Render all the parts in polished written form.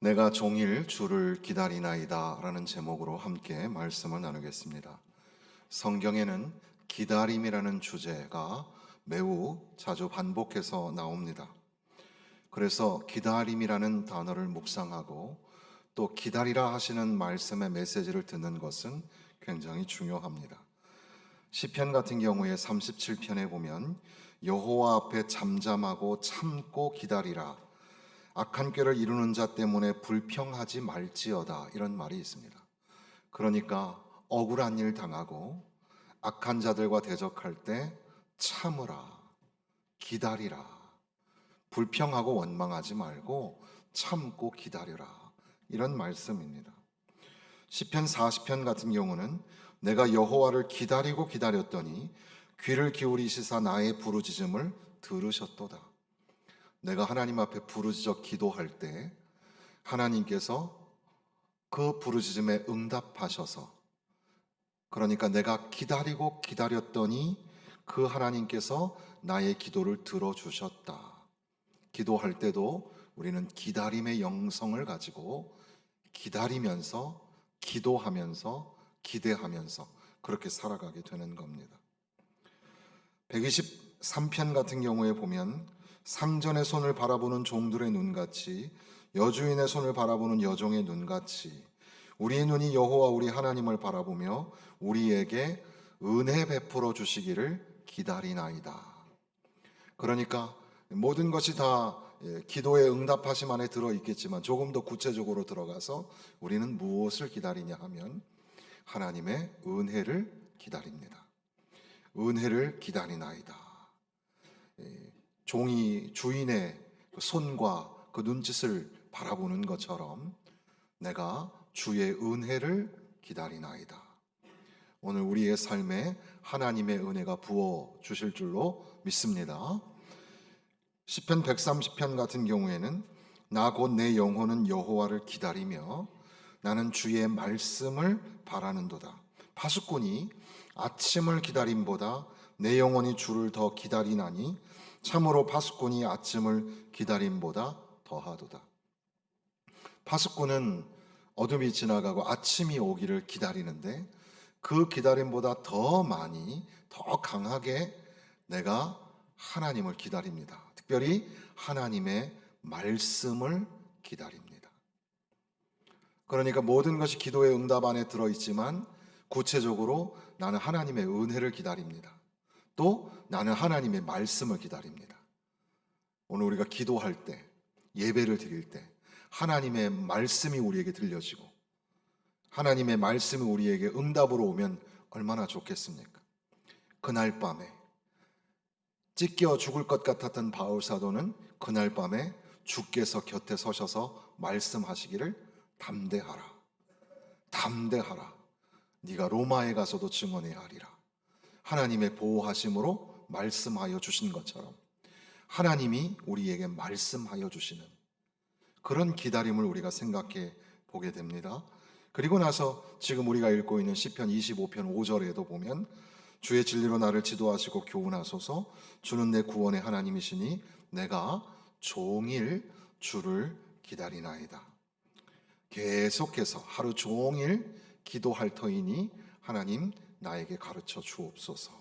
내가 종일 주를 기다리나이다 라는 제목으로 함께 말씀을 나누겠습니다. 성경에는 기다림이라는 주제가 매우 자주 반복해서 나옵니다. 그래서 기다림이라는 단어를 묵상하고 또 기다리라 하시는 말씀의 메시지를 듣는 것은 굉장히 중요합니다. 시편 같은 경우에 37편에 보면 여호와 앞에 잠잠하고 참고 기다리라, 악한 꾀를 이루는 자 때문에 불평하지 말지어다, 이런 말이 있습니다. 그러니까 억울한 일 당하고 악한 자들과 대적할 때 참으라, 기다리라, 불평하고 원망하지 말고 참고 기다려라, 이런 말씀입니다. 시편 40편 같은 경우는 내가 여호와를 기다리고 기다렸더니 귀를 기울이시사 나의 부르짖음을 들으셨도다. 내가 하나님 앞에 부르짖어 기도할 때 하나님께서 그 부르짖음에 응답하셔서, 그러니까 내가 기다리고 기다렸더니 그 하나님께서 나의 기도를 들어주셨다. 기도할 때도 우리는 기다림의 영성을 가지고 기다리면서 기도하면서 기대하면서 그렇게 살아가게 되는 겁니다. 123편 같은 경우에 보면 상전의 손을 바라보는 종들의 눈같이 여주인의 손을 바라보는 여종의 눈같이 우리의 눈이 여호와 우리 하나님을 바라보며 우리에게 은혜 베풀어 주시기를 기다리나이다. 그러니까 모든 것이 다 기도의 응답하심 안에 들어 있겠지만 조금 더 구체적으로 들어가서 우리는 무엇을 기다리냐 하면 하나님의 은혜를 기다립니다. 은혜를 기다리나이다. 종이 주인의 손과 그 눈짓을 바라보는 것처럼 내가 주의 은혜를 기다리나이다. 오늘 우리의 삶에 하나님의 은혜가 부어 주실 줄로 믿습니다. 시편 130편 같은 경우에는 나 곧 내 영혼은 여호와를 기다리며 나는 주의 말씀을 바라는도다. 파수꾼이 아침을 기다림보다 내 영혼이 주를 더 기다리나니 참으로 파수꾼이 아침을 기다림보다 더하도다. 파수꾼은 어둠이 지나가고 아침이 오기를 기다리는데 그 기다림보다 더 많이, 더 강하게 내가 하나님을 기다립니다. 특별히 하나님의 말씀을 기다립니다. 그러니까 모든 것이 기도의 응답 안에 들어있지만 구체적으로 나는 하나님의 은혜를 기다립니다. 또 나는 하나님의 말씀을 기다립니다. 오늘 우리가 기도할 때, 예배를 드릴 때 하나님의 말씀이 우리에게 들려지고 하나님의 말씀이 우리에게 응답으로 오면 얼마나 좋겠습니까? 그날 밤에 찢겨 죽을 것 같았던 바울 사도는 그날 밤에 주께서 곁에 서셔서 말씀하시기를 담대하라, 담대하라, 네가 로마에 가서도 증언해야 하리라. 하나님의 보호하심으로 말씀하여 주신 것처럼 하나님이 우리에게 말씀하여 주시는 그런 기다림을 우리가 생각해 보게 됩니다. 그리고 나서 지금 우리가 읽고 있는 시편 25편 5절에도 보면 주의 진리로 나를 지도하시고 교훈하소서, 주는 내 구원의 하나님이시니 내가 종일 주를 기다리나이다. 계속해서 하루 종일 기도할 터이니 하나님 나에게 가르쳐 주옵소서.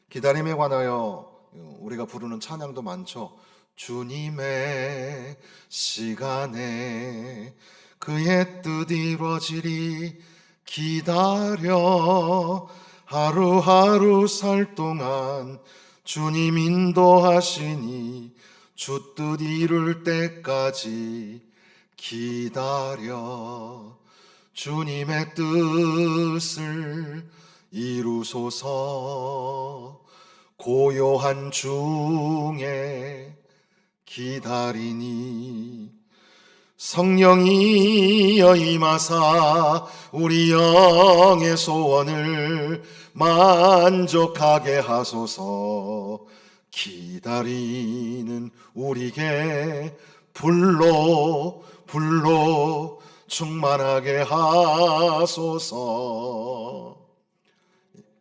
기다림에 관하여 우리가 부르는 찬양도 많죠. 주님의 시간에 그의 뜻 이루어지리 기다려 하루하루 살 동안 주님 인도하시니 주 뜻 이룰 때까지 기다려 주님의 뜻을 이루소서. 고요한 중에 기다리니 성령이여 임하사 우리 영의 소원을 만족하게 하소서. 기다리는 우리에게 불로 충만하게 하소서.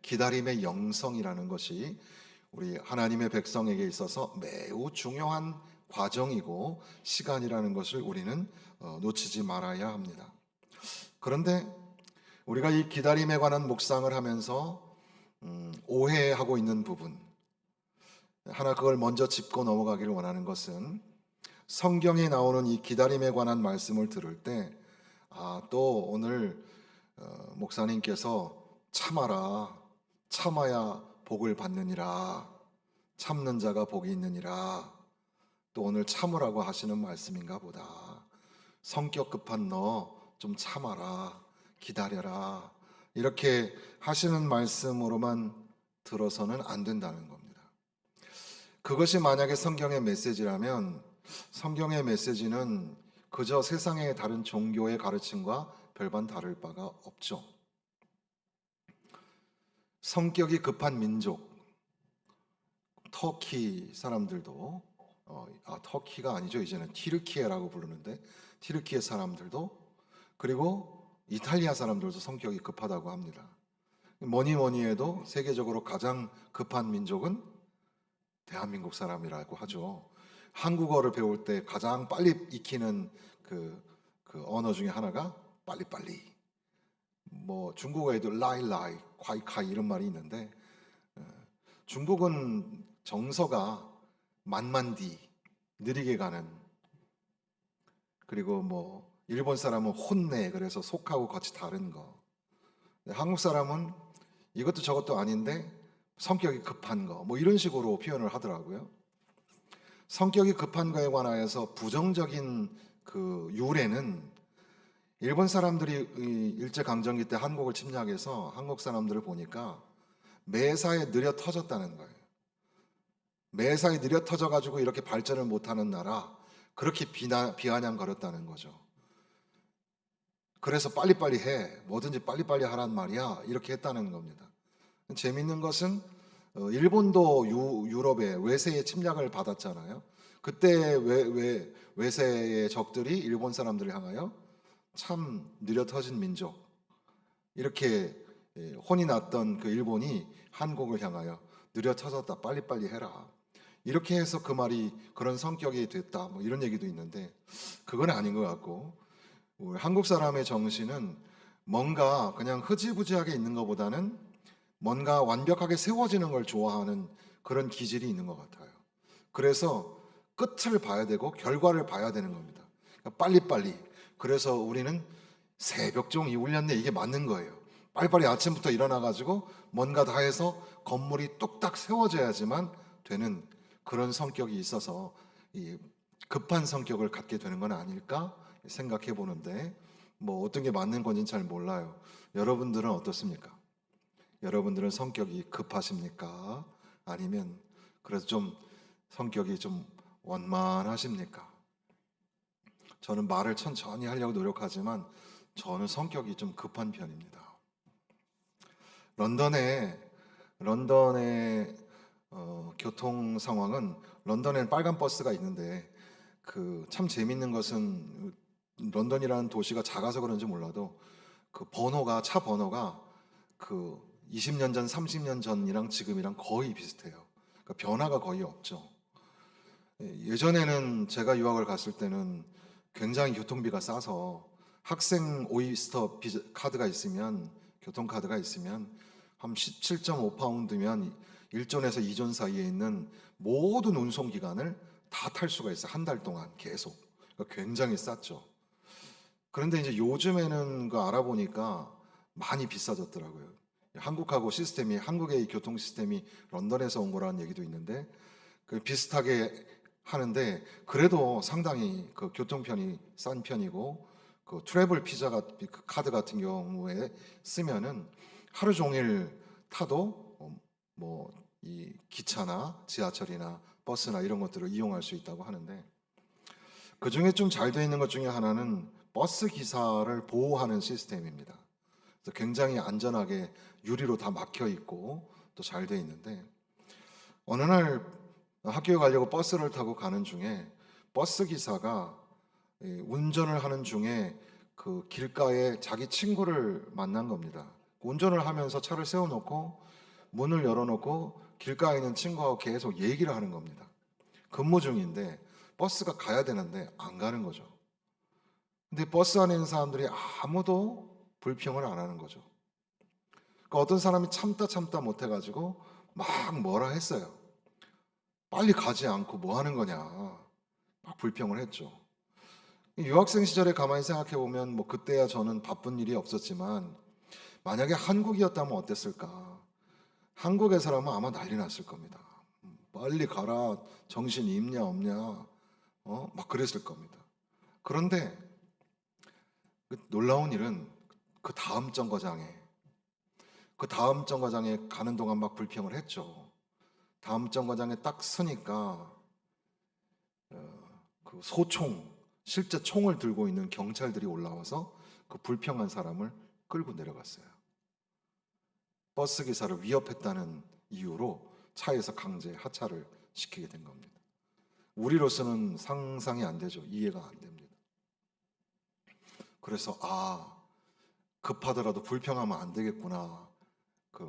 기다림의 영성이라는 것이 우리 하나님의 백성에게 있어서 매우 중요한 과정이고 시간이라는 것을 우리는 놓치지 말아야 합니다. 그런데 우리가 이 기다림에 관한 묵상을 하면서 오해하고 있는 부분, 하나 그걸 먼저 짚고 넘어가기를 원하는 것은, 성경에 나오는 이 기다림에 관한 말씀을 들을 때 또 오늘 목사님께서 참아라, 참아야 복을 받느니라, 참는 자가 복이 있느니라, 또 오늘 참으라고 하시는 말씀인가 보다. 성격 급한 너 좀 참아라, 기다려라, 이렇게 하시는 말씀으로만 들어서는 안 된다는 겁니다. 그것이 만약에 성경의 메시지라면 성경의 메시지는 그저 세상의 다른 종교의 가르침과 별반 다를 바가 없죠. 성격이 급한 민족, 터키 사람들도 터키가 아니죠. 이제는 티르키예라고 부르는데, 티르키예 사람들도, 그리고 이탈리아 사람들도 성격이 급하다고 합니다. 뭐니 뭐니 해도 세계적으로 가장 급한 민족은 대한민국 사람이라고 하죠. 한국어를 배울 때 가장 빨리 익히는 그 언어 중에 하나가 빨리빨리. 뭐 중국어에도 라이라이, 콰이콰이 이런 말이 있는데, 중국은 정서가 만만디, 느리게 가는, 그리고 뭐 일본 사람은 혼내, 그래서 속하고 같이 다른 거. 한국 사람은 이것도 저것도 아닌데 성격이 급한 거, 뭐 이런 식으로 표현을 하더라고요. 성격이 급한 거에 관하여서 부정적인 그 유래는, 일본 사람들이 일제강점기 때 한국을 침략해서 한국 사람들을 보니까 매사에 느려 터졌다는 거예요. 매사에 느려 터져가지고 이렇게 발전을 못하는 나라, 그렇게 비아냥거렸다는 거죠. 그래서 빨리빨리 해, 뭐든지 빨리빨리 하란 말이야, 이렇게 했다는 겁니다. 재밌는 것은 일본도 유럽의 외세의 침략을 받았잖아요. 그때 외세의 적들이 일본 사람들을 향하여 참 느려 터진 민족, 이렇게 혼이 났던 그 일본이 한국을 향하여 느려 터졌다, 빨리빨리 해라, 이렇게 해서 그 말이 그런 성격이 됐다, 뭐 이런 얘기도 있는데, 그건 아닌 것 같고, 우리 한국 사람의 정신은 뭔가 그냥 흐지부지하게 있는 것보다는 뭔가 완벽하게 세워지는 걸 좋아하는 그런 기질이 있는 것 같아요. 그래서 끝을 봐야 되고 결과를 봐야 되는 겁니다. 그러니까 빨리빨리. 그래서 우리는 새벽종이 울렸네, 이게 맞는 거예요. 빨리빨리 아침부터 일어나가지고 뭔가 다 해서 건물이 뚝딱 세워져야지만 되는 그런 성격이 있어서 이 급한 성격을 갖게 되는 건 아닐까 생각해 보는데, 뭐 어떤 게 맞는 건지는 잘 몰라요. 여러분들은 어떻습니까? 여러분들은 성격이 급하십니까? 아니면 그래서 좀 성격이 좀 원만하십니까? 저는 말을 천천히 하려고 노력하지만 저는 성격이 좀 급한 편입니다. 런던의 교통 상황은, 런던에는 빨간 버스가 있는데 그 참 재밌는 것은, 런던이라는 도시가 작아서 그런지 몰라도 그 번호가, 차 번호가 그 20년 전, 30년 전이랑 지금이랑 거의 비슷해요. 그러니까 변화가 거의 없죠. 예전에는 제가 유학을 갔을 때는 굉장히 교통비가 싸서 학생 오이스터 카드가 있으면, 교통카드가 있으면 한 17.5파운드면 1존에서 2존 사이에 있는 모든 운송 기간을 다 탈 수가 있어요. 한 달 동안 계속. 그러니까 굉장히 쌌죠. 그런데 이제 요즘에는 그 알아보니까 많이 비싸졌더라고요. 한국하고 시스템이, 한국의 교통 시스템이 런던에서 온 거라는 얘기도 있는데, 그 비슷하게 하는데 그래도 상당히 그 교통편이 싼 편이고, 그 트래블 피자 카드 같은 경우에 쓰면은 하루 종일 타도 뭐 이 기차나 지하철이나 버스나 이런 것들을 이용할 수 있다고 하는데, 그 중에 좀 잘 되어 있는 것 중에 하나는 버스 기사를 보호하는 시스템입니다. 그래서 굉장히 안전하게 유리로 다 막혀 있고 또 잘 되어 있는데, 어느 날 학교에 가려고 버스를 타고 가는 중에 버스 기사가 운전을 하는 중에 그 길가에 자기 친구를 만난 겁니다. 운전을 하면서 차를 세워놓고 문을 열어놓고 길가에 있는 친구하고 계속 얘기를 하는 겁니다. 근무 중인데 버스가 가야 되는데 안 가는 거죠. 근데 버스 안에 있는 사람들이 아무도 불평을 안 하는 거죠. 그러니까 어떤 사람이 참다 못해가지고 막 뭐라 했어요. 빨리 가지 않고 뭐 하는 거냐. 막 불평을 했죠. 유학생 시절에 가만히 생각해 보면 뭐 그때야 저는 바쁜 일이 없었지만 만약에 한국이었다면 어땠을까? 한국에서라면 아마 난리 났을 겁니다. 빨리 가라. 정신이 있냐 없냐. 막 그랬을 겁니다. 그런데 그 놀라운 일은 그 다음 정거장에 가는 동안 막 불평을 했죠. 다음 정거장에 딱 서니까 그 실제 총을 들고 있는 경찰들이 올라와서 그 불평한 사람을 끌고 내려갔어요. 버스 기사를 위협했다는 이유로 차에서 강제 하차를 시키게 된 겁니다. 우리로서는 상상이 안 되죠. 이해가 안 됩니다. 그래서 급하더라도 불평하면 안 되겠구나.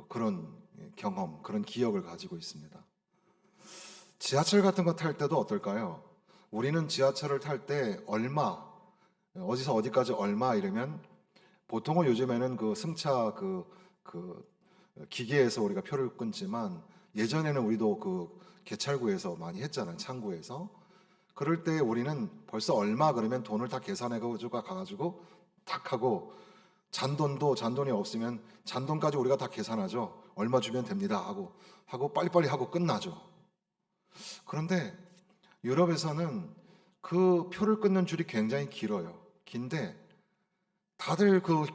그런 경험, 그런 기억을 가지고 있습니다. 지하철 같은 거 탈 때도 어떨까요? 우리는 지하철을 탈 때 어디서 어디까지 얼마 이러면 보통은 요즘에는 그 승차 그 기계에서 우리가 표를 끊지만 예전에는 우리도 그 개찰구에서 많이 했잖아요. 창구에서. 그럴 때 우리는 벌써 얼마 그러면 돈을 다 계산해 가지고 탁 하고 잔돈이 없으면 잔돈까지 우리가 다 계산하죠. 얼마 주면 됩니다 하고 빨리빨리 하고 끝나죠. 그런데 유럽에서는 그 표를 끊는 줄이 굉장히 길어요. 긴데 다들 그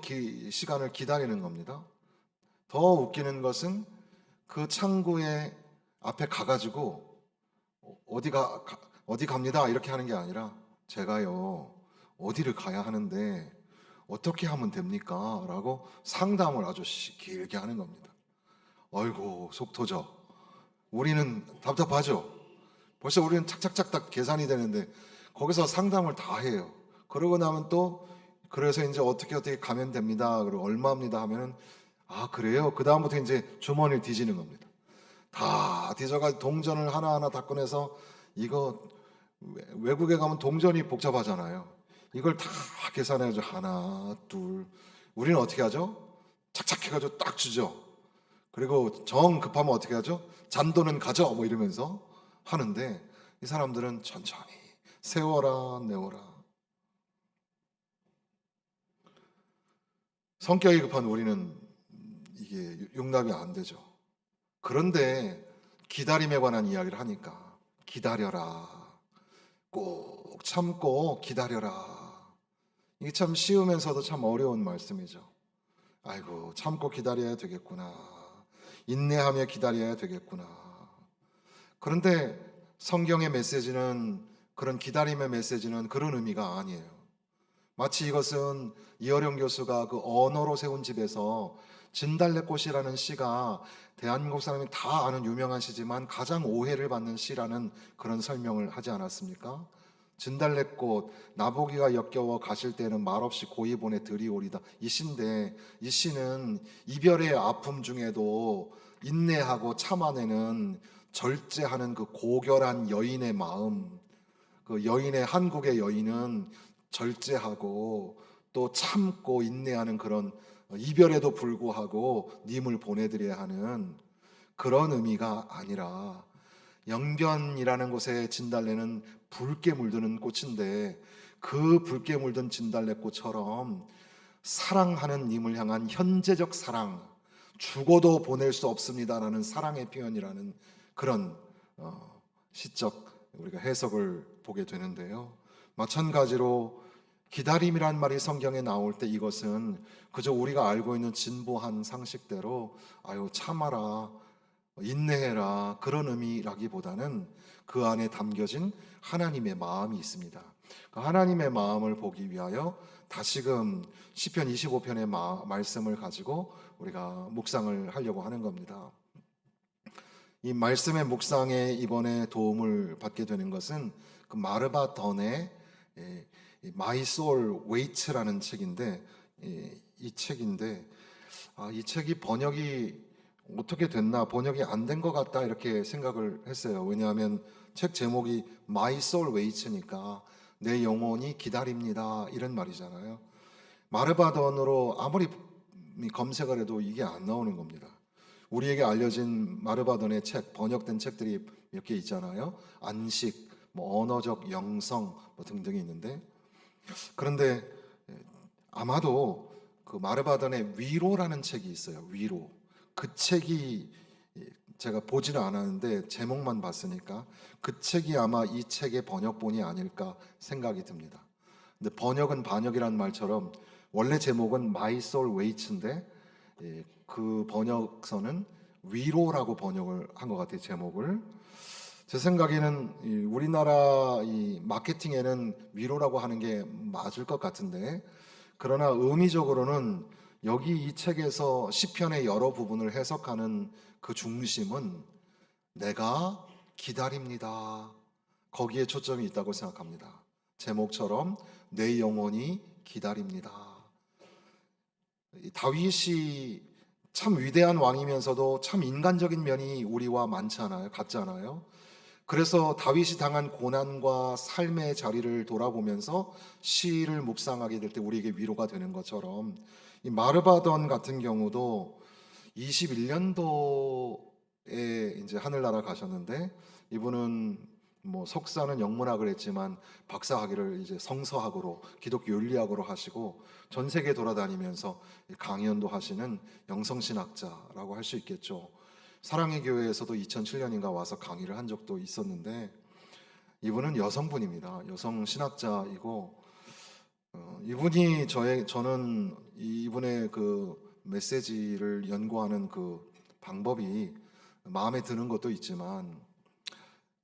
시간을 기다리는 겁니다. 더 웃기는 것은 그 창구에 앞에 가가지고 어디 갑니다 이렇게 하는 게 아니라 제가요 어디를 가야 하는데 어떻게 하면 됩니까? 라고 상담을 아주 길게 하는 겁니다. 아이고 속 터져. 우리는 답답하죠. 벌써 우리는 착착착 계산이 되는데 거기서 상담을 다 해요. 그러고 나면 또 그래서 이제 어떻게 가면 됩니다. 그리고 얼마입니다 하면은 그래요. 그 다음부터 이제 주머니를 뒤지는 겁니다. 다 뒤져가지고 동전을 하나하나 다 꺼내서 이거 외국에 가면 동전이 복잡하잖아요. 이걸 다 계산해가지고 하나, 둘. 우리는 어떻게 하죠? 착착 해가지고 딱 주죠. 그리고 정 급하면 어떻게 하죠? 잔돈은 가져 뭐 이러면서 하는데 이 사람들은 천천히 세워라 내워라. 성격이 급한 우리는 이게 용납이 안 되죠. 그런데 기다림에 관한 이야기를 하니까 기다려라. 꼭 참고 기다려라. 이게 참 쉬우면서도 참 어려운 말씀이죠. 아이고, 참고 기다려야 되겠구나. 인내하며 기다려야 되겠구나. 그런데 성경의 메시지는 그런 기다림의 메시지는 그런 의미가 아니에요. 마치 이것은 이어령 교수가 그 언어로 세운 집에서 진달래꽃이라는 시가 대한민국 사람이 다 아는 유명한 시지만 가장 오해를 받는 시라는 그런 설명을 하지 않았습니까? 진달래꽃 나보기가 역겨워 가실 때는 말없이 고이 보내 들이오리다. 이 시인데 이 시는 이별의 아픔 중에도 인내하고 참아내는 절제하는 그 고결한 여인의 마음, 그 여인의 한국의 여인은 절제하고 또 참고 인내하는 그런 이별에도 불구하고 님을 보내드려야 하는 그런 의미가 아니라 영변이라는 곳의 진달래는 붉게 물드는 꽃인데 그 붉게 물든 진달래꽃처럼 사랑하는 님을 향한 현재적 사랑, 죽어도 보낼 수 없습니다라는 사랑의 표현이라는 그런 시적 우리가 해석을 보게 되는데요. 마찬가지로 기다림이란 말이 성경에 나올 때 이것은 그저 우리가 알고 있는 진보한 상식대로 참아라, 인내해라 그런 의미라기보다는 그 안에 담겨진 하나님의 마음이 있습니다. 그 하나님의 마음을 보기 위하여 다시금 시편 25편의 말씀을 가지고 우리가 묵상을 하려고 하는 겁니다. 이 말씀의 묵상에 이번에 도움을 받게 되는 것은 그 마르바 던의 My Soul Waits라는 책인데 이 책이 번역이 어떻게 됐나, 번역이 안 된 것 같다 이렇게 생각을 했어요. 왜냐하면 책 제목이 My Soul Waits니까 내 영혼이 기다립니다 이런 말이잖아요. 마르바던으로 아무리 검색을 해도 이게 안 나오는 겁니다. 우리에게 알려진 마르바던의 책, 번역된 책들이 몇 개 있잖아요. 안식, 뭐 언어적 영성 뭐 등등이 있는데, 그런데 아마도 그 마르바던의 위로라는 책이 있어요. 위로. 그 책이, 제가 보지는 않았는데 제목만 봤으니까 그 책이 아마 이 책의 번역본이 아닐까 생각이 듭니다. 근데 번역은 반역이라는 말처럼 원래 제목은 My Soul Waits인데, 그 번역서는 위로라고 번역을 한 것 같아요. 제목을. 제 생각에는 이 우리나라 이 마케팅에는 위로라고 하는 게 맞을 것 같은데, 그러나 의미적으로는 여기 이 책에서 시편의 여러 부분을 해석하는 그 중심은 내가 기다립니다. 거기에 초점이 있다고 생각합니다. 제목처럼 내 영혼이 기다립니다. 다윗이 참 위대한 왕이면서도 참 인간적인 면이 우리와 많잖아요. 같잖아요. 그래서 다윗이 당한 고난과 삶의 자리를 돌아보면서 시를 묵상하게 될 때 우리에게 위로가 되는 것처럼, 이 마르바던 같은 경우도 21년도에 이제 하늘나라 가셨는데, 이분은 뭐 석사는 영문학을 했지만 박사학위를 이제 성서학으로, 기독교 윤리학으로 하시고 전 세계 돌아다니면서 강연도 하시는 영성신학자라고 할 수 있겠죠. 사랑의 교회에서도 2007년인가 와서 강의를 한 적도 있었는데, 이분은 여성분입니다. 여성 신학자이고, 이분이 저는 이분의 그 메시지를 연구하는 그 방법이 마음에 드는 것도 있지만,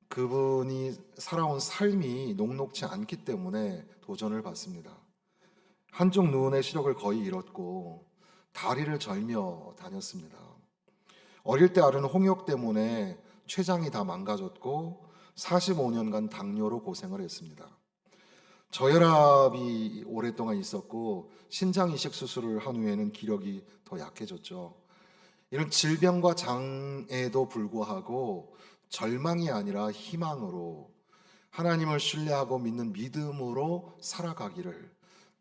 그분이 살아온 삶이 녹록지 않기 때문에 도전을 받습니다. 한쪽 눈의 시력을 거의 잃었고 다리를 절며 다녔습니다. 어릴 때 앓은 홍역 때문에 췌장이 다 망가졌고 45년간 당뇨로 고생을 했습니다. 저혈압이 오랫동안 있었고 신장 이식 수술을 한 후에는 기력이 더 약해졌죠. 이런 질병과 장애도 불구하고 절망이 아니라 희망으로, 하나님을 신뢰하고 믿는 믿음으로 살아가기를,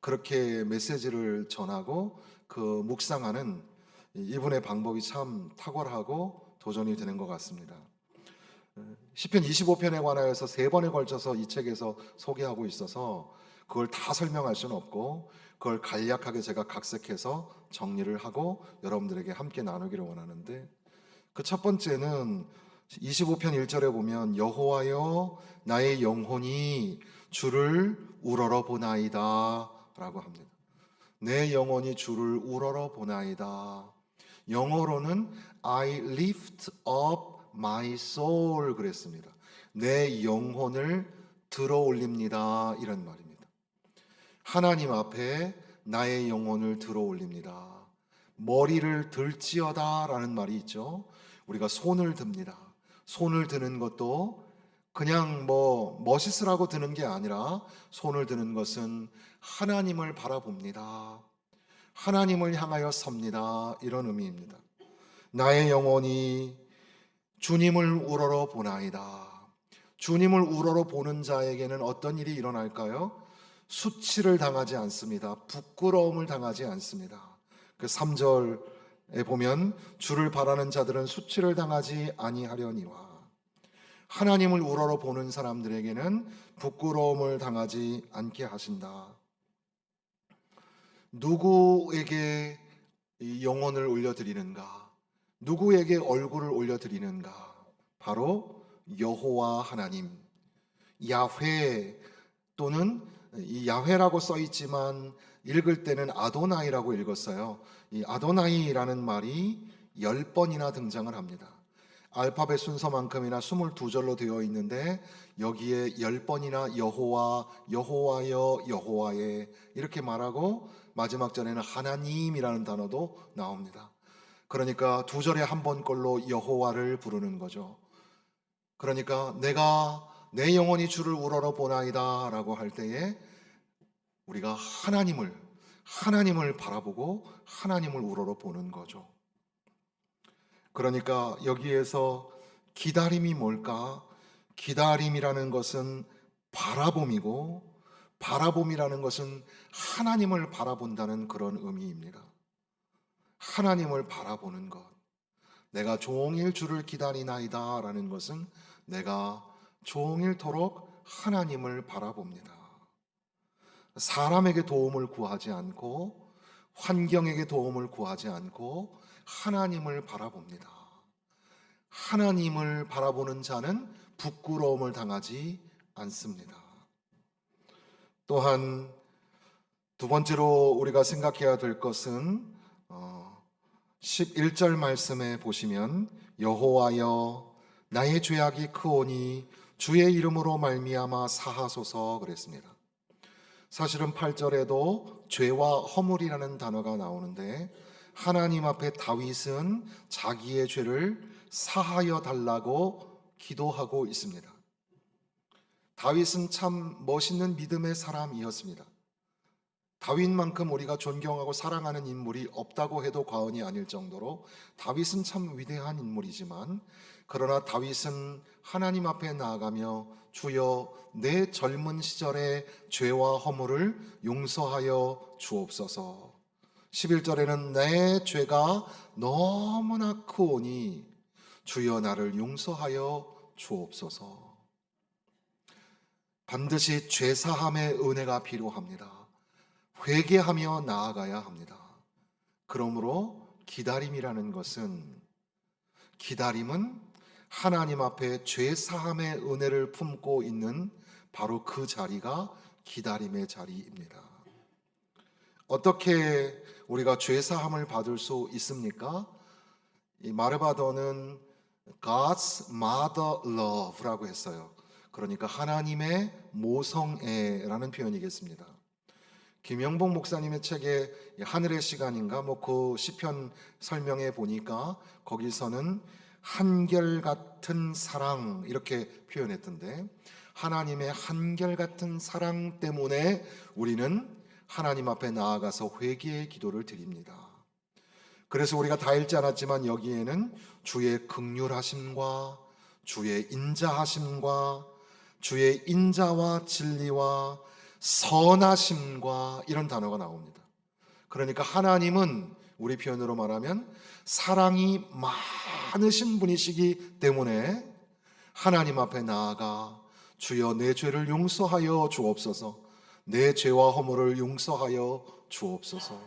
그렇게 메시지를 전하고 그 묵상하는 이분의 방법이 참 탁월하고 도전이 되는 것 같습니다. 시편 25편에 관하여서 세 번에 걸쳐서 이 책에서 소개하고 있어서 그걸 다 설명할 수는 없고, 그걸 간략하게 제가 각색해서 정리를 하고 여러분들에게 함께 나누기를 원하는데, 그 첫 번째는 25편 1절에 보면 여호와여 나의 영혼이 주를 우러러 보나이다 라고 합니다. 내 영혼이 주를 우러러 보나이다. 영어로는 I lift up my soul 그랬습니다. 내 영혼을 들어 올립니다 이런 말입니다. 하나님 앞에 나의 영혼을 들어 올립니다. 머리를 들지어다 라는 말이 있죠. 우리가 손을 듭니다. 손을 드는 것도 그냥 뭐 멋있으라고 드는 게 아니라, 손을 드는 것은 하나님을 바라봅니다. 하나님을 향하여 섭니다. 이런 의미입니다. 나의 영혼이 주님을 우러러 보나이다. 주님을 우러러 보는 자에게는 어떤 일이 일어날까요? 수치를 당하지 않습니다. 부끄러움을 당하지 않습니다. 그 3절에 보면 주를 바라는 자들은 수치를 당하지 아니하려니와, 하나님을 우러러 보는 사람들에게는 부끄러움을 당하지 않게 하신다. 누구에게 이 영혼을 올려드리는가? 누구에게 얼굴을 올려드리는가? 바로 여호와 하나님, 야훼, 또는 이 야훼라고 써 있지만 읽을 때는 아도나이라고 읽었어요. 이 아도나이라는 말이 10번이나 등장을 합니다. 알파벳 순서만큼이나 22절로 되어 있는데 여기에 10번이나 여호와, 여호와여, 여호와의 이렇게 말하고 마지막 절에는 하나님이라는 단어도 나옵니다. 그러니까 두 절에 한 번꼴로 여호와를 부르는 거죠. 그러니까 내가 내 영혼이 주를 우러러 보나이다 라고 할 때에 우리가 하나님을 바라보고 하나님을 우러러 보는 거죠. 그러니까 여기에서 기다림이 뭘까? 기다림이라는 것은 바라봄이고, 바라봄이라는 것은 하나님을 바라본다는 그런 의미입니다. 하나님을 바라보는 것. 내가 종일 주를 기다리나이다 라는 것은 내가 종일토록 하나님을 바라봅니다. 사람에게 도움을 구하지 않고, 환경에게 도움을 구하지 않고 하나님을 바라봅니다. 하나님을 바라보는 자는 부끄러움을 당하지 않습니다. 또한 두 번째로 우리가 생각해야 될 것은 11절 말씀에 보시면 여호와여 나의 죄악이 크오니 주의 이름으로 말미암아 사하소서 그랬습니다. 사실은 8절에도 죄와 허물이라는 단어가 나오는데 하나님 앞에 다윗은 자기의 죄를 사하여 달라고 기도하고 있습니다. 다윗은 참 멋있는 믿음의 사람이었습니다. 다윗만큼 우리가 존경하고 사랑하는 인물이 없다고 해도 과언이 아닐 정도로 다윗은 참 위대한 인물이지만, 그러나 다윗은 하나님 앞에 나아가며 주여 내 젊은 시절의 죄와 허물을 용서하여 주옵소서. 11절에는 내 죄가 너무나 크오니 주여 나를 용서하여 주옵소서. 반드시 죄사함의 은혜가 필요합니다. 회개하며 나아가야 합니다. 그러므로 기다림이라는 것은, 기다림은 하나님 앞에 죄사함의 은혜를 품고 있는 바로 그 자리가 기다림의 자리입니다. 어떻게 우리가 죄사함을 받을 수 있습니까? 이 마르바더는 God's mother love라고 했어요. 그러니까 하나님의 모성애라는 표현이겠습니다. 김영복 목사님의 책에 하늘의 시간인가 그 시편 설명해 보니까 거기서는 한결같은 사랑 이렇게 표현했던데, 하나님의 한결같은 사랑 때문에 우리는 하나님 앞에 나아가서 회개의 기도를 드립니다. 그래서 우리가 다 읽지 않았지만 여기에는 주의 긍휼하심과 주의 인자하심과 주의 인자와 진리와 선하심과 이런 단어가 나옵니다. 그러니까 하나님은 우리 표현으로 말하면 사랑이 많으신 분이시기 때문에 하나님 앞에 나아가 주여 내 죄를 용서하여 주옵소서, 내 죄와 허물을 용서하여 주옵소서.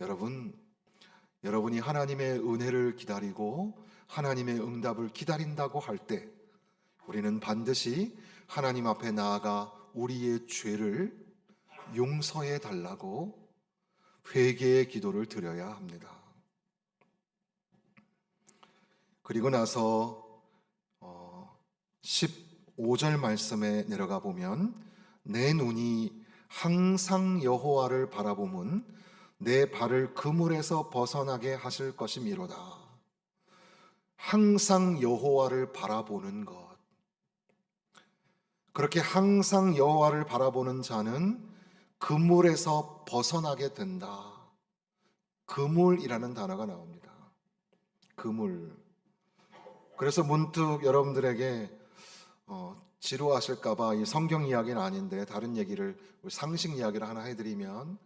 여러분이 하나님의 은혜를 기다리고 하나님의 응답을 기다린다고 할 때 우리는 반드시 하나님 앞에 나아가 우리의 죄를 용서해 달라고 회개의 기도를 드려야 합니다. 그리고 나서 15절 말씀에 내려가 보면 내 눈이 항상 여호와를 바라보면 내 발을 그물에서 벗어나게 하실 것이미로다. 항상 여호와를 바라보는 것, 그렇게 항상 여호와를 바라보는 자는 그물에서 벗어나게 된다. 그물이라는 단어가 나옵니다. 그물. 그래서 문득 여러분들에게 지루하실까봐 이 성경 이야기는 아닌데 다른 얘기를, 상식 이야기를 하나 해드리면,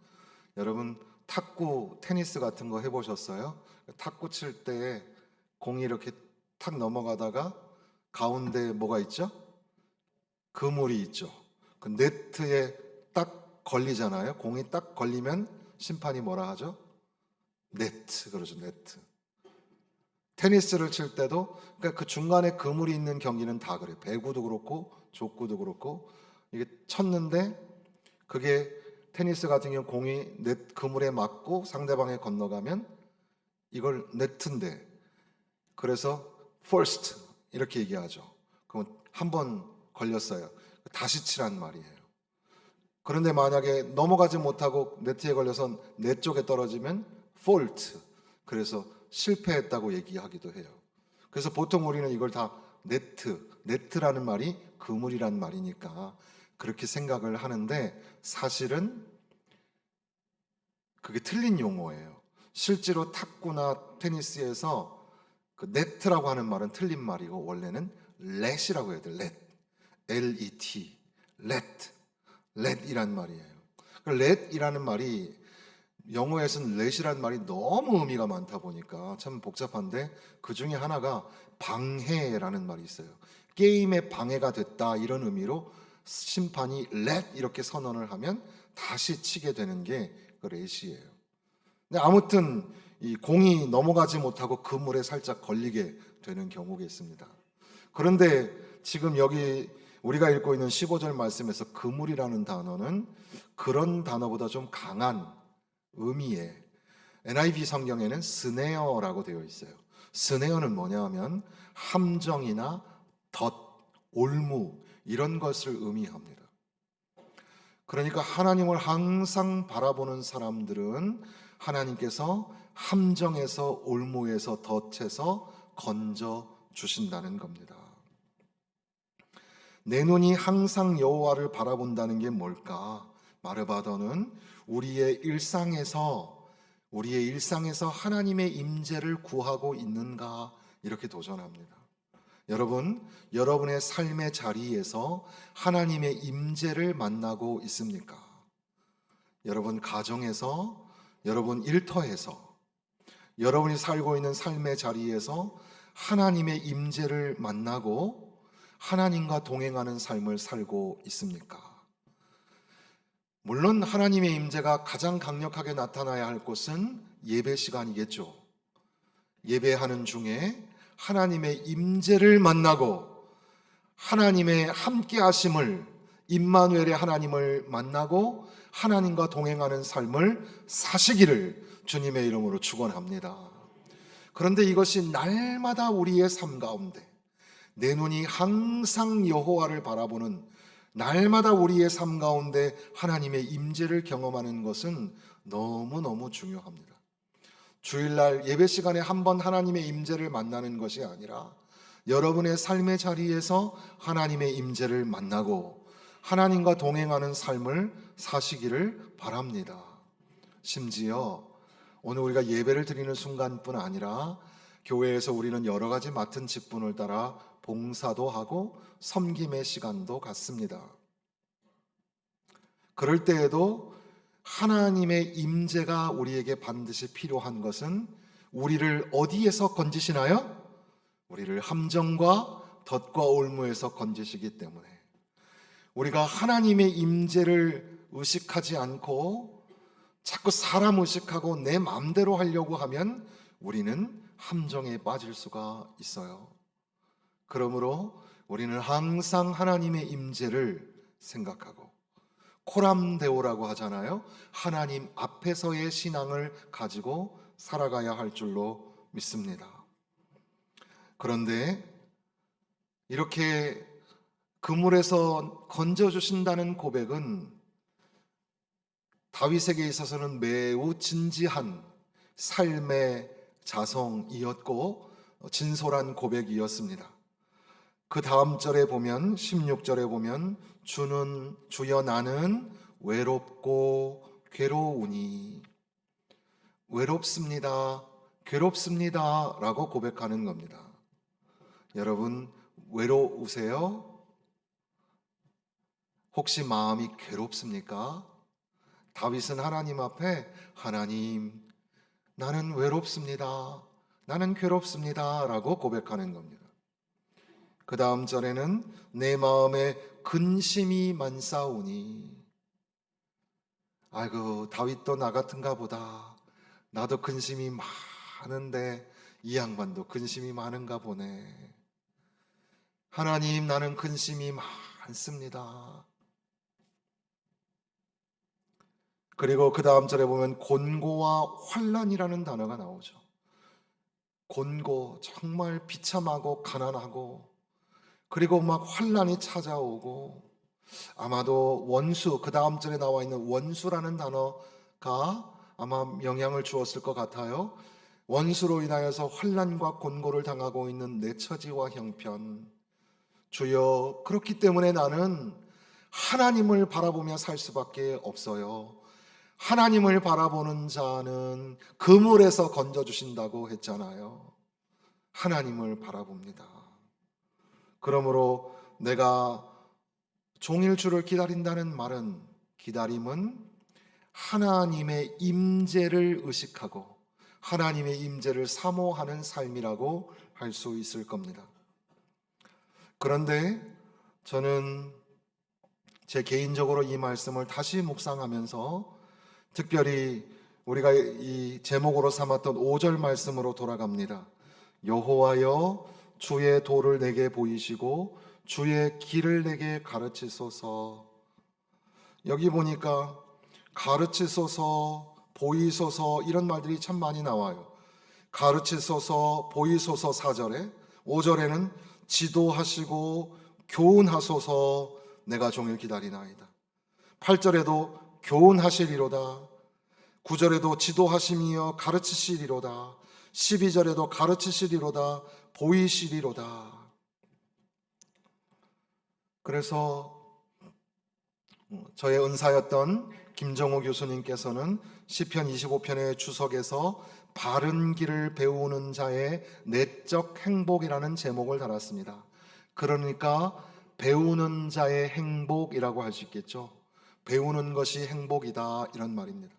여러분 탁구, 테니스 같은 거 해보셨어요? 탁구 칠 때 공이 이렇게 탁 넘어가다가 가운데 뭐가 있죠? 그물이 있죠. 그 네트에 딱 걸리잖아요. 공이 딱 걸리면 심판이 뭐라 하죠? 네트, 그러죠. 네트. 테니스를 칠 때도 그러니까 그 중간에 그물이 있는 경기는 다 그래요. 배구도 그렇고 족구도 그렇고, 이게 쳤는데 그게 테니스 같은 경우 공이 넷 그물에 맞고 상대방에 건너가면 이걸 네트인데, 그래서 first 이렇게 얘기하죠. 그럼 한 번 걸렸어요. 다시 치란 말이에요. 그런데 만약에 넘어가지 못하고 네트에 걸려서 네 쪽에 떨어지면 fault, 그래서 실패했다고 얘기하기도 해요. 그래서 보통 우리는 이걸 다 네트라는 말이 그물이란 말이니까 그렇게 생각을 하는데, 사실은 그게 틀린 용어예요. 실제로 탁구나 테니스에서 그 net라고 하는 말은 틀린 말이고 원래는 let이라고 해야 돼. L-E-T, let이란 말이에요. 그 let이라는 말이 영어에서는 let이라는 말이 너무 의미가 많다 보니까 참 복잡한데 그 중에 하나가 방해라는 말이 있어요. 게임에 방해가 됐다 이런 의미로 심판이 let 이렇게 선언을 하면 다시 치게 되는 게 그 let이에요. 근데 아무튼 이 공이 넘어가지 못하고 그물에 살짝 걸리게 되는 경우가 있습니다. 그런데 지금 여기 우리가 읽고 있는 15절 말씀에서 그물이라는 단어는 그런 단어보다 좀 강한 의미의 NIV 성경에는 스네어라고 되어 있어요. 스네어는 뭐냐 하면 함정이나 덫, 올무 이런 것을 의미합니다. 그러니까 하나님을 항상 바라보는 사람들은 하나님께서 함정에서 올무에서 덫에서 건져 주신다는 겁니다. 내 눈이 항상 여호와를 바라본다는 게 뭘까? 마르바더는 우리의 일상에서 하나님의 임재를 구하고 있는가 이렇게 도전합니다. 여러분, 여러분의 삶의 자리에서 하나님의 임재를 만나고 있습니까? 여러분 가정에서, 여러분 일터에서, 여러분이 살고 있는 삶의 자리에서 하나님의 임재를 만나고 하나님과 동행하는 삶을 살고 있습니까? 물론 하나님의 임재가 가장 강력하게 나타나야 할 곳은 예배 시간이겠죠. 예배하는 중에 하나님의 임재를 만나고 하나님의 함께 하심을, 임마누엘의 하나님을 만나고 하나님과 동행하는 삶을 사시기를 주님의 이름으로 축원합니다. 그런데 이것이 날마다 우리의 삶 가운데 내 눈이 항상 여호와를 바라보는 날마다 우리의 삶 가운데 하나님의 임재를 경험하는 것은 너무너무 중요합니다. 주일날 예배 시간에 한번 하나님의 임재를 만나는 것이 아니라 여러분의 삶의 자리에서 하나님의 임재를 만나고 하나님과 동행하는 삶을 사시기를 바랍니다. 심지어 오늘 우리가 예배를 드리는 순간뿐 아니라 교회에서 우리는 여러 가지 맡은 직분을 따라 봉사도 하고 섬김의 시간도 갖습니다. 그럴 때에도 하나님의 임재가 우리에게 반드시 필요한 것은 우리를 어디에서 건지시나요? 우리를 함정과 덫과 올무에서 건지시기 때문에 우리가 하나님의 임재를 의식하지 않고 자꾸 사람 의식하고 내 마음대로 하려고 하면 우리는 함정에 빠질 수가 있어요. 그러므로 우리는 항상 하나님의 임재를 생각하고 코람데오라고 하잖아요. 하나님 앞에서의 신앙을 가지고 살아가야 할 줄로 믿습니다. 그런데 이렇게 그물에서 건져주신다는 고백은 다윗에게 있어서는 매우 진지한 삶의 자성이었고 진솔한 고백이었습니다. 그 다음 절에 보면 16절에 보면 주여 나는 외롭고 괴로우니 외롭습니다. 괴롭습니다. 라고 고백하는 겁니다. 여러분 외로우세요? 혹시 마음이 괴롭습니까? 다윗은 하나님 앞에 하나님 나는 외롭습니다. 나는 괴롭습니다. 라고 고백하는 겁니다. 그 다음 절에는 내 마음에 근심이 많사오니 아이고 다윗도 나 같은가 보다. 나도 근심이 많은데 이 양반도 근심이 많은가 보네. 하나님 나는 근심이 많습니다. 그리고 그 다음 절에 보면 곤고와 환난이라는 단어가 나오죠. 곤고 정말 비참하고 가난하고 그리고 막 환난이 찾아오고 아마도 원수 그 다음 절에 나와 있는 원수라는 단어가 아마 영향을 주었을 것 같아요. 원수로 인하여서 환난과 곤고를 당하고 있는 내 처지와 형편 주여 그렇기 때문에 나는 하나님을 바라보며 살 수밖에 없어요. 하나님을 바라보는 자는 그물에서 건져주신다고 했잖아요. 하나님을 바라봅니다. 그러므로 내가 종일 주를 기다린다는 말은, 기다림은 하나님의 임재를 의식하고 하나님의 임재를 사모하는 삶이라고 할 수 있을 겁니다. 그런데 저는 제 개인적으로 이 말씀을 다시 묵상하면서 특별히 우리가 이 제목으로 삼았던 5절 말씀으로 돌아갑니다. 여호와여 주의 도를 내게 보이시고 주의 길을 내게 가르치소서. 여기 보니까 가르치소서, 보이소서 이런 말들이 참 많이 나와요. 가르치소서, 보이소서 4절에, 5절에는 지도하시고 교훈하소서 내가 종일 기다리나이다. 8절에도 교훈하시리로다. 9절에도 지도하심이여 가르치시리로다. 12절에도 가르치시리로다. 보이시리로다. 그래서 저의 은사였던 김정호 교수님께서는 시편 25편의 주석에서 바른 길을 배우는 자의 내적 행복이라는 제목을 달았습니다. 그러니까 배우는 자의 행복이라고 할 수 있겠죠. 배우는 것이 행복이다 이런 말입니다.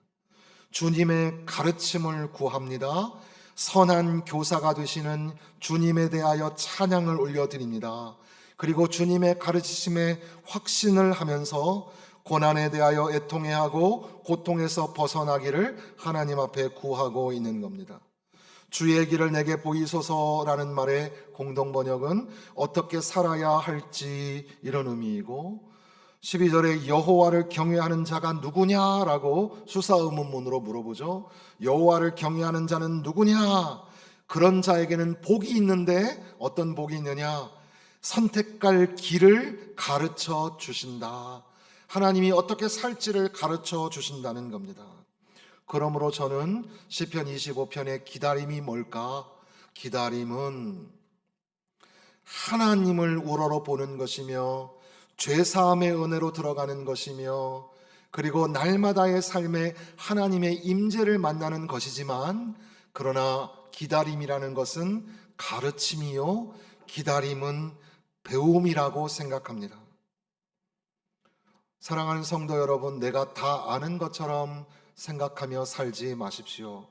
주님의 가르침을 구합니다. 선한 교사가 되시는 주님에 대하여 찬양을 올려드립니다. 그리고 주님의 가르치심에 확신을 하면서 고난에 대하여 애통해하고 고통에서 벗어나기를 하나님 앞에 구하고 있는 겁니다. 주의 길을 내게 보이소서라는 말의 공동 번역은 어떻게 살아야 할지 이런 의미이고, 12절에 여호와를 경외하는 자가 누구냐라고 수사 의문문으로 물어보죠. 여호와를 경외하는 자는 누구냐? 그런 자에게는 복이 있는데 어떤 복이 있느냐? 선택할 길을 가르쳐 주신다. 하나님이 어떻게 살지를 가르쳐 주신다는 겁니다. 그러므로 저는 시편 25편의 기다림이 뭘까? 기다림은 하나님을 우러러 보는 것이며 죄사함의 은혜로 들어가는 것이며 그리고 날마다의 삶에 하나님의 임재를 만나는 것이지만, 그러나 기다림이라는 것은 가르침이요 기다림은 배움이라고 생각합니다. 사랑하는 성도 여러분, 내가 다 아는 것처럼 생각하며 살지 마십시오.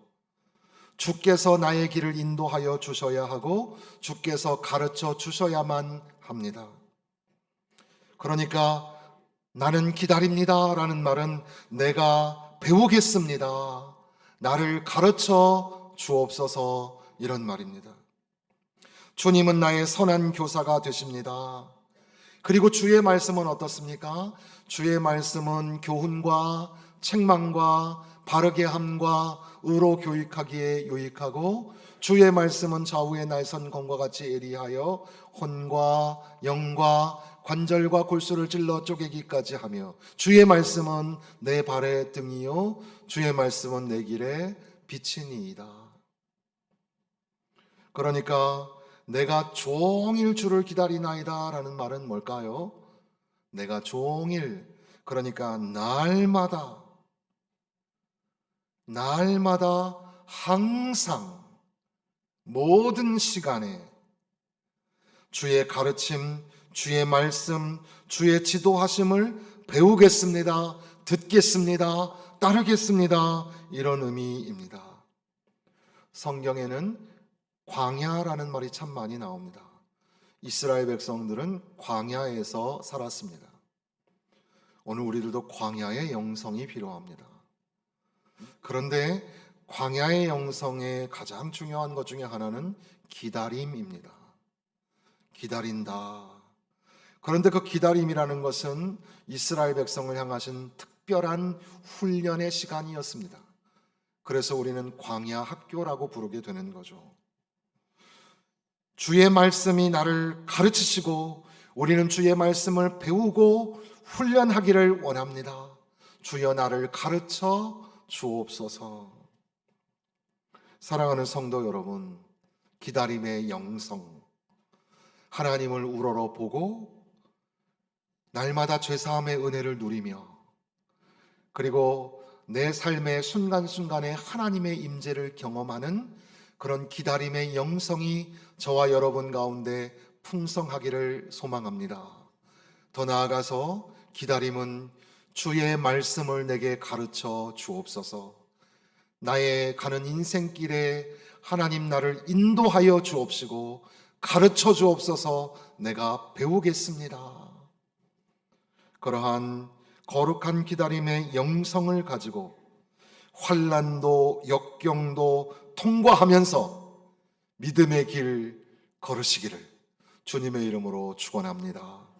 주께서 나의 길을 인도하여 주셔야 하고 주께서 가르쳐 주셔야만 합니다. 그러니까 나는 기다립니다 라는 말은 내가 배우겠습니다, 나를 가르쳐 주옵소서 이런 말입니다. 주님은 나의 선한 교사가 되십니다. 그리고 주의 말씀은 어떻습니까? 주의 말씀은 교훈과 책망과 바르게 함과 의로 교육하기에 유익하고, 주의 말씀은 좌우의 날선 검과 같이 예리하여 혼과 영과 관절과 골수를 찔러 쪼개기까지 하며, 주의 말씀은 내 발의 등이요 주의 말씀은 내 길의 빛이니이다. 그러니까 내가 종일 주를 기다리나이다 라는 말은 뭘까요? 내가 종일, 그러니까 날마다 항상 모든 시간에 주의 가르침, 주의 말씀, 주의 지도하심을 배우겠습니다, 듣겠습니다, 따르겠습니다 이런 의미입니다. 성경에는 광야라는 말이 참 많이 나옵니다. 이스라엘 백성들은 광야에서 살았습니다. 오늘 우리들도 광야의 영성이 필요합니다. 그런데 광야의 영성의 가장 중요한 것 중에 하나는 기다림입니다. 기다린다. 그런데 그 기다림이라는 것은 이스라엘 백성을 향하신 특별한 훈련의 시간이었습니다. 그래서 우리는 광야 학교라고 부르게 되는 거죠. 주의 말씀이 나를 가르치시고 우리는 주의 말씀을 배우고 훈련하기를 원합니다. 주여 나를 가르쳐 주옵소서. 사랑하는 성도 여러분, 기다림의 영성, 하나님을 우러러 보고 날마다 죄사함의 은혜를 누리며 그리고 내 삶의 순간순간에 하나님의 임재를 경험하는 그런 기다림의 영성이 저와 여러분 가운데 풍성하기를 소망합니다. 더 나아가서 기다림은 주의 말씀을 내게 가르쳐 주옵소서. 나의 가는 인생길에 하나님 나를 인도하여 주옵시고 가르쳐 주옵소서. 내가 배우겠습니다. 그러한 거룩한 기다림의 영성을 가지고 환난도 역경도 통과하면서 믿음의 길 걸으시기를 주님의 이름으로 축원합니다.